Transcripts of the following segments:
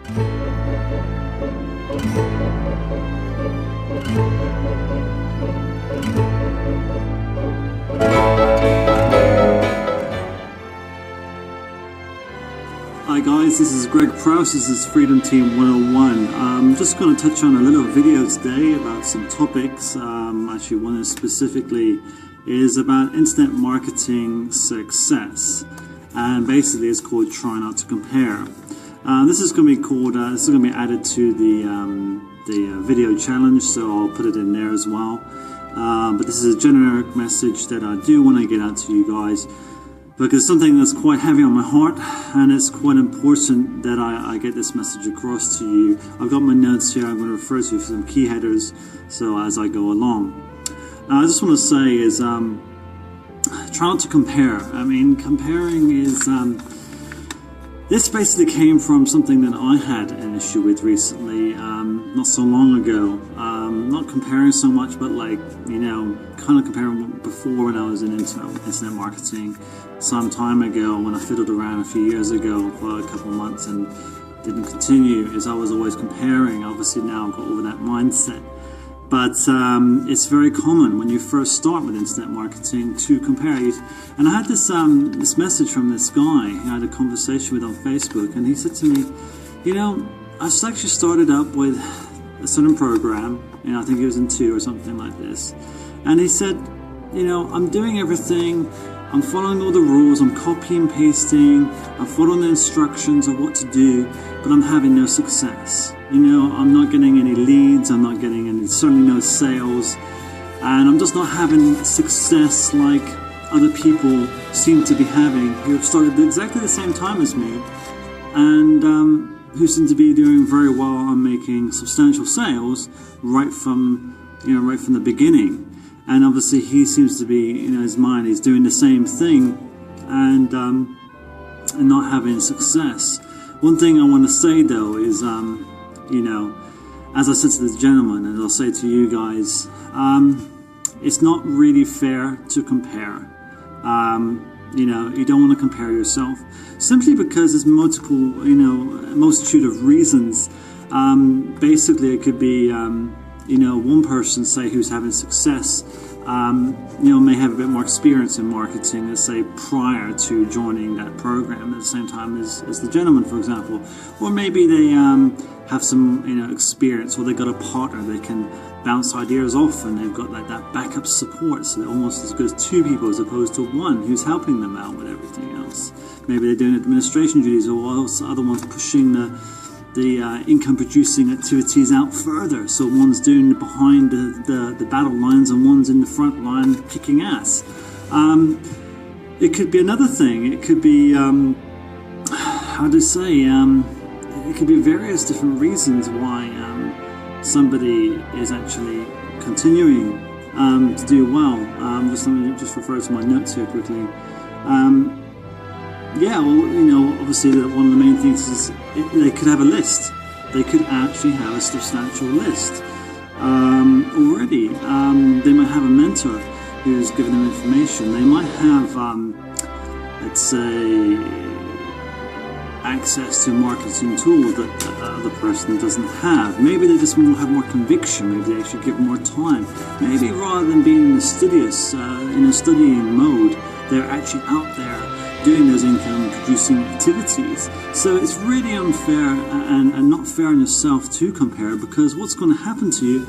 Hi guys, this is Greg Prowse, this is Freedom Team 101. I'm just going to touch on a little video today about some topics. Actually one specifically is about internet marketing success, and basically it's called Try Not to Compare. This is going to be called, this is going to be added to the video challenge, so I'll put it in there as well. But this is a generic message that I do want to get out to you guys, because it's something that's quite heavy on my heart, and it's quite important that I get this message across to you. I've got my notes here. I'm going to refer to some key headers so as I go along. I just want to say is try not to compare. I mean, comparing is this basically came from something that I had an issue with recently, not so long ago. Not comparing so much, but like, you know, kind of comparing before when I was in internet marketing some time ago, when I fiddled around a few years ago for a couple of months and didn't continue, is I was always comparing. Obviously now I've got over that mindset. But it's very common when you first start with internet marketing to compare. And I had this message from this guy I had a conversation with on Facebook, and he said to me, you know, I actually started up with a certain program, and I think it was in 2 or something like this. And he said, you know, I'm doing everything, I'm following all the rules, I'm copying and pasting, I'm following the instructions of what to do, but I'm having no success. You know, I'm not getting any leads, I'm not getting any, certainly no sales, and I'm just not having success like other people seem to be having, who have started at exactly the same time as me, and who seem to be doing very well on making substantial sales right from the beginning. And obviously he seems to be, in his mind, he's doing the same thing and not having success. One thing I want to say though is, you know, as I said to this gentleman, and I'll say to you guys, it's not really fair to compare. You know, you don't want to compare yourself, simply because there's multiple, multitude of reasons. Basically it could be, one person, say, who's having success, may have a bit more experience in marketing, let's say, prior to joining that program at the same time as the gentleman, for example. Or maybe they have some, experience, or they got a partner they can bounce ideas off, and they've got like that backup support, so they're almost as good as 2 people as opposed to 1 who's helping them out with everything else. Maybe they're doing administration duties, or else other ones pushing the income producing activities out further, so one's doing behind the battle lines and one's in the front line kicking ass. It could be another thing. It could be it could be various different reasons why somebody is actually continuing to do well. Let me just refer to my notes here quickly. Yeah, well, obviously one of the main things is they could have a list. They could actually have a substantial list already. They might have a mentor who's giving them information. They might have, let's say, access to a marketing tool that the other person doesn't have. Maybe they just have more conviction. Maybe they actually give more time. Maybe rather than being in the studious, in a studying mode, they're actually out there doing those income producing activities. So it's really unfair and not fair on yourself to compare, because what's going to happen to you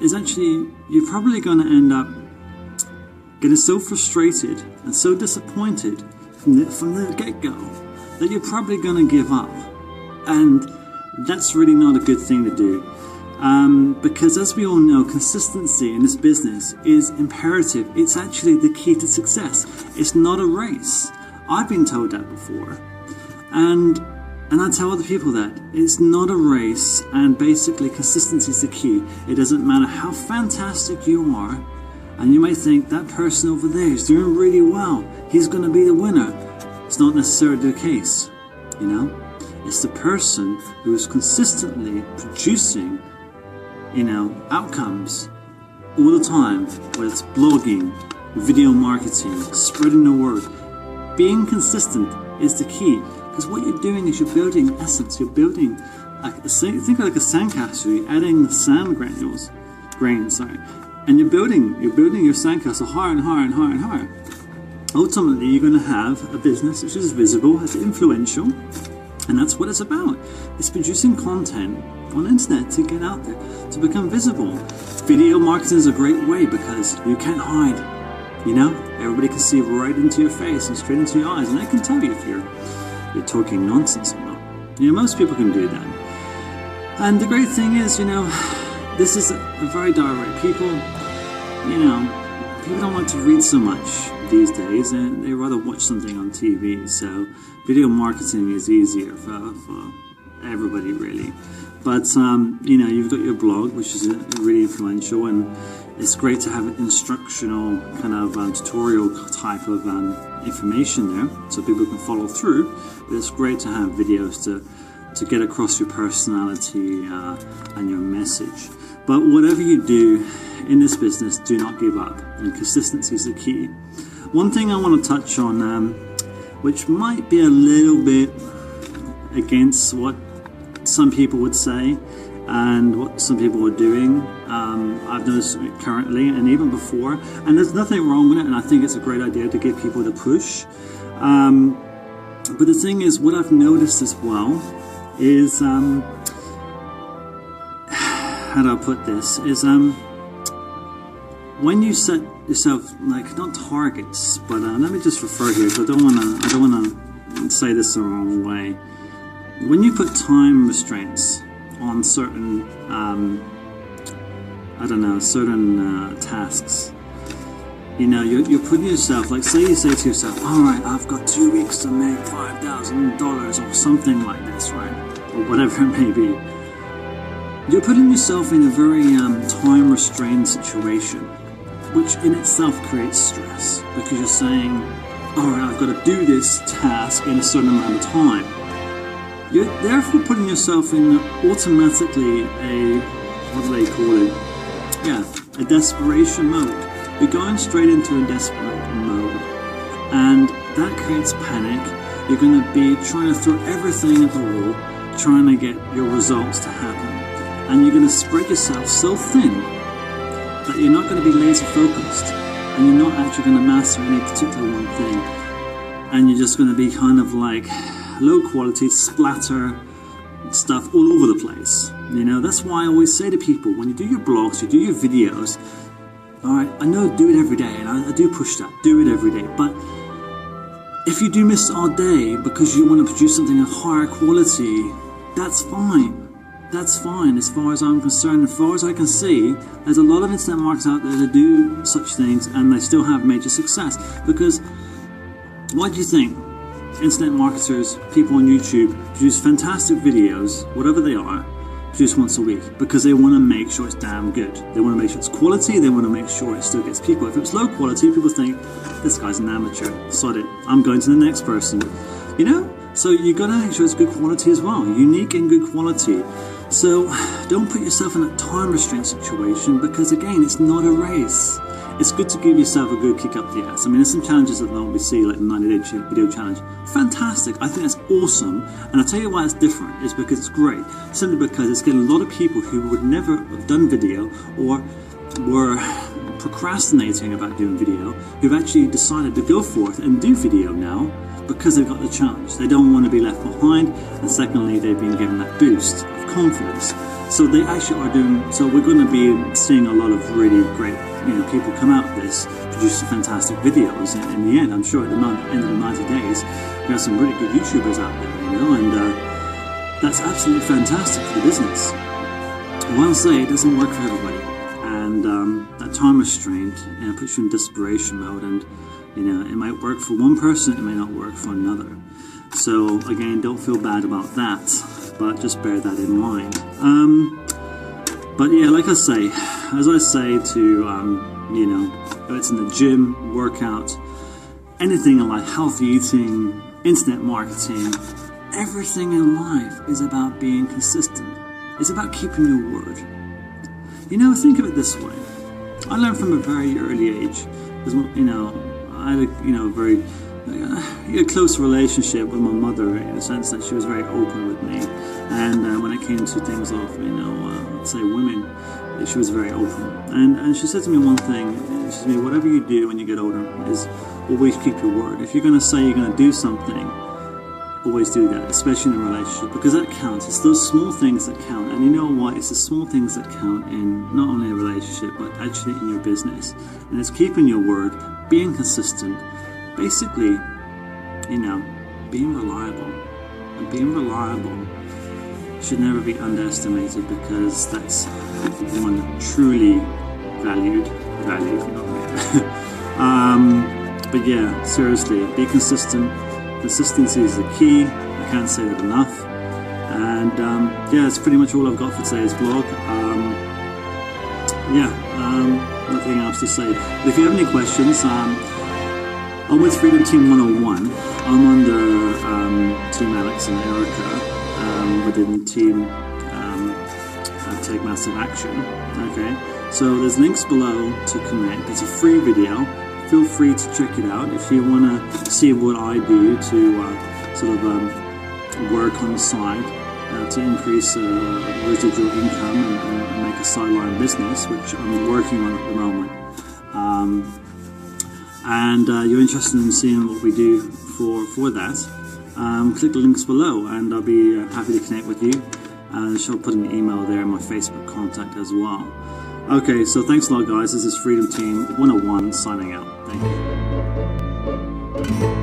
is actually you're probably going to end up getting so frustrated and so disappointed from the get-go that you're probably going to give up. And that's really not a good thing to do. Because as we all know, consistency in this business is imperative. It's actually the key to success. It's not a race. I've been told that before, and I tell other people that it's not a race, and basically consistency is the key. It doesn't matter how fantastic you are, and you may think that person over there is doing really well, he's going to be the winner. It's not necessarily the case, It's the person who's consistently producing, outcomes all the time, whether it's blogging, video marketing, spreading the word. Being consistent is the key, because what you're doing is you're building essence, you're building think of like a sandcastle. You're adding sand grains, and you're building your sandcastle higher and higher and higher and higher. Ultimately, you're going to have a business which is visible, it's influential, and that's what it's about. It's producing content on the internet to get out there, to become visible. Video marketing is a great way because you can't hide. You know, everybody can see right into your face and straight into your eyes, and they can tell you if you're talking nonsense or not. You know, most people can do that. And the great thing is, you know, this is a very direct. People don't like to read so much these days, and they rather watch something on TV. So video marketing is easier for everybody, really. But you know, you've got your blog, which is really influential, and it's great to have an instructional kind of tutorial type of information there, so people can follow through. But it's great to have videos to get across your personality and your message. But whatever you do in this business, do not give up, and consistency is the key. One thing I want to touch on, which might be a little bit against what some people would say and what some people are doing, I've noticed it currently and even before, and there's nothing wrong with it, and I think it's a great idea to give people the push. But the thing is, what I've noticed as well is, how do I put this, is when you set yourself, like, not targets, but let me just refer here, because I don't want to say this the wrong way. When you put time restraints on certain, tasks, you know, you're putting yourself, like, say you say to yourself, all right, I've got 2 weeks to make $5,000 or something like this, right? Or whatever it may be. You're putting yourself in a very time-restrained situation, which in itself creates stress, because you're saying, all right, I've got to do this task in a certain amount of time. You're therefore putting yourself in automatically a desperation mode. You're going straight into a desperate mode, and that creates panic. You're going to be trying to throw everything at the wall, trying to get your results to happen. And you're going to spread yourself so thin that you're not going to be laser focused, and you're not actually going to master any particular one thing, and you're just going to be kind of like low quality splatter stuff all over the place. You know, that's why I always say to people, when you do your blogs, you do your videos, all right, I know do it every day, and I do push that, do it every day, but if you do miss all day because you want to produce something of higher quality, that's fine. That's fine as far as I'm concerned. As far as I can see, there's a lot of internet marketers out there that do such things and they still have major success. Because why do you think internet marketers, people on YouTube, produce fantastic videos, whatever they are, produce once a week? Because they want to make sure it's damn good. They want to make sure it's quality, they want to make sure it still gets people. If it's low quality, people think, this guy's an amateur, sod it, I'm going to the next person. You know? So you got to make sure it's good quality as well, unique and good quality. So don't put yourself in a time restraint situation, because again, it's not a race. It's good to give yourself a good kick up the ass. I mean, there's some challenges that we see, like the 90-day video challenge. Fantastic, I think that's awesome. And I'll tell you why it's different, is because it's great. Simply because it's getting a lot of people who would never have done video, or were procrastinating about doing video, who've actually decided to go forth and do video now, because they've got the challenge. They don't want to be left behind, and secondly, they've been given that boost of confidence. So they actually are doing, so we're going to be seeing a lot of really great, you know, people come out of this, produce fantastic videos. In the end, I'm sure at the end of the 90 days, we have some really good YouTubers out there, you know, and that's absolutely fantastic for the business. I will say it doesn't work for everybody, and that time restraint, you know, puts you in desperation mode, and you know, it might work for one person, it may not work for another. So again, don't feel bad about that, but just bear that in mind. But yeah, like I say, as I say to, you know, whether it's in the gym, workout, anything in life, healthy eating, internet marketing, everything in life is about being consistent. It's about keeping your word. You know, think of it this way. I learned from a very early age, you know, I had a very close relationship with my mother, in the sense that she was very open with me, and And when it came to things of, let's say women, she was very open. And she said to me one thing. She said to me, whatever you do when you get older is always keep your word. If you're going to say you're going to do something, always do that, especially in a relationship, because that counts. It's those small things that count. And you know what? It's the small things that count in not only a relationship, but actually in your business. And it's keeping your word, being consistent, basically, being reliable. And being reliable should never be underestimated, because that's one truly valued, but yeah, seriously, be consistent. Consistency is the key. I can't say that enough. And yeah, that's pretty much all I've got for today's blog. Nothing else to say. But if you have any questions, I'm with Freedom Team 101. I'm under Team Alex and Erica within Team Take Massive Action. Okay, so there's links below to connect. It's a free video. Feel free to check it out if you want to see what I do to work on the side to increase residual income and make a sideline business, which I'm working on at the moment. And you're interested in seeing what we do for that, click the links below and I'll be happy to connect with you. And she'll put an email there and my Facebook contact as well. Okay, so thanks a lot guys. This is Freedom Team 101 signing out. Thank you.